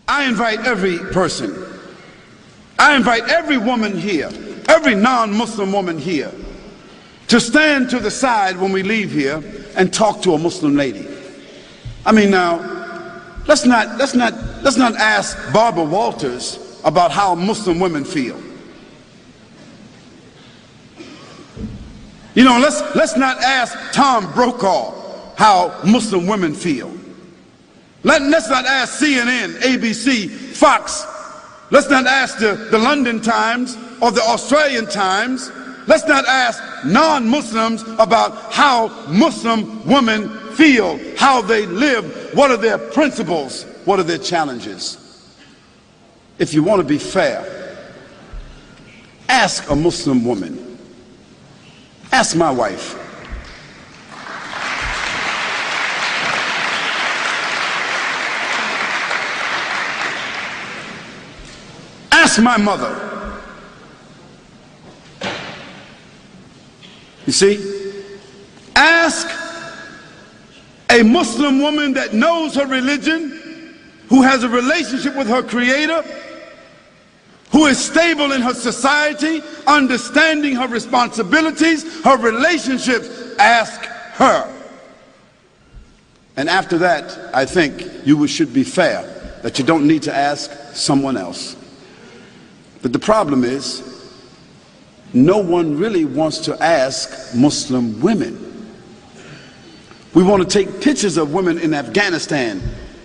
I invite every person, I invite every woman here, every non-Muslim woman here, to stand to the side when we leave here and talk to a Muslim lady. I mean, now, let's not ask Barbara Walters about how Muslim women feel. You know, let's not ask Tom Brokaw how Muslim women feel. Let's not ask CNN, ABC, Fox. Let's not ask the London Times or the Australian Times. Let's not ask non-Muslims about how Muslim women feel, how they live, what are their principles, what are their challenges. If you want to be fair, ask a Muslim woman. Ask my wife. Ask my mother. You see? Ask a Muslim woman that knows her religion, who has a relationship with her Creator, who is stable in her society, understanding her responsibilities, her relationships. Ask her. And after that, I think you should be fair, that you don't need to ask someone else. But the problem is, no one really wants to ask Muslim women. We want to take pictures of women in Afghanistan,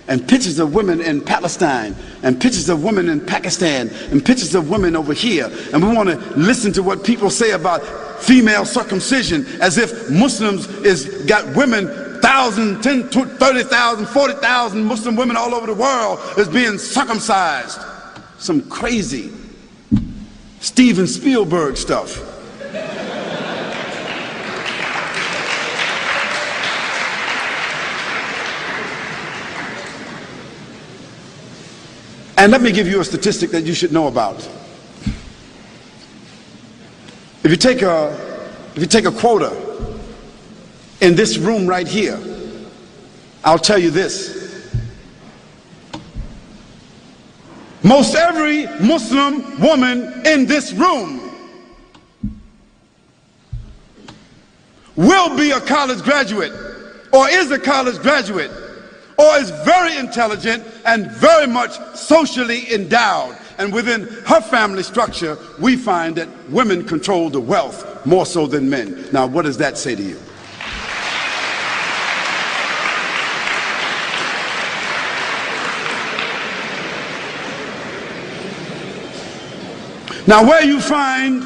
and pictures of women in Palestine, and pictures of women in Pakistan, and pictures of women over here. And we want to listen to what people say about female circumcision, as if Muslims got women, 1,000, 10, 30,000, 40,000 Muslim women all over the world is being circumcised. Some crazy Steven Spielberg stuff. And let me give you a statistic that you should know about. If you take a quota in this room right here, I'll tell you this. Most every Muslim woman in this room will be a college graduate, or is a college graduate, or is very intelligent and very much socially endowed. And within her family structure, we find that women control the wealth more so than men. Now, what does that say to you? Now, where you find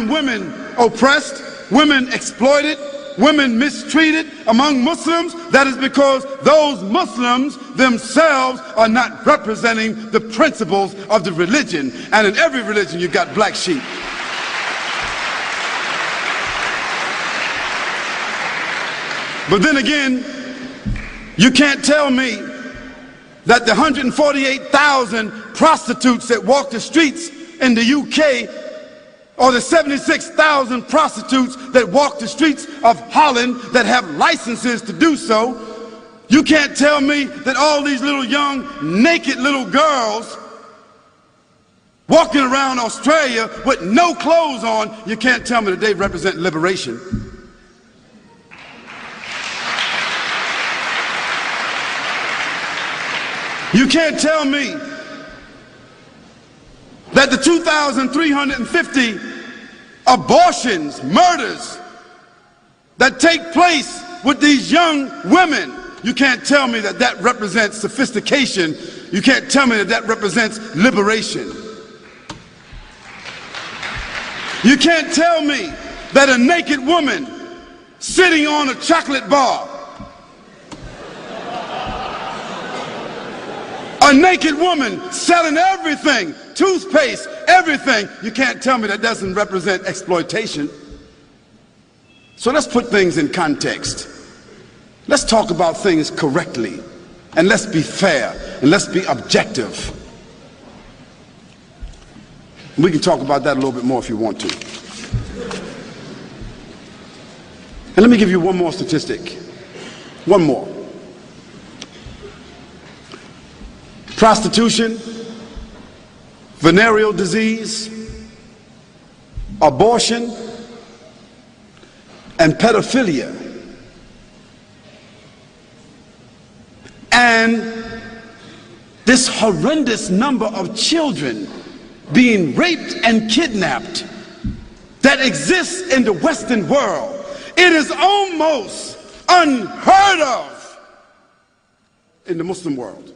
women oppressed, women exploited, women mistreated among Muslims, that is because those Muslims themselves are not representing the principles of the religion. And in every religion you've got black sheep. But then again, you can't tell me that the 148,000 prostitutes that walk the streets in the UK, or the 76,000 prostitutes that walk the streets of Holland that have licenses to do so, you can't tell me that all these little young naked little girls walking around Australia with no clothes on, you can't tell me that they represent liberation. You can't tell me that the 2,350 abortions, murders that take place with these young women, you can't tell me that that represents sophistication. You can't tell me that that represents liberation. You can't tell me that a naked woman sitting on a chocolate bar, a naked woman selling everything, toothpaste, everything, you can't tell me that doesn't represent exploitation. So let's put things in context. Let's talk about things correctly, and let's be fair, and let's be objective. We can talk about that a little bit more if you want to. And let me give you one more statistic. One more. prostitution, venereal disease, abortion, and pedophilia. And this horrendous number of children being raped and kidnapped that exists in the Western world. It is almost unheard of in the Muslim world.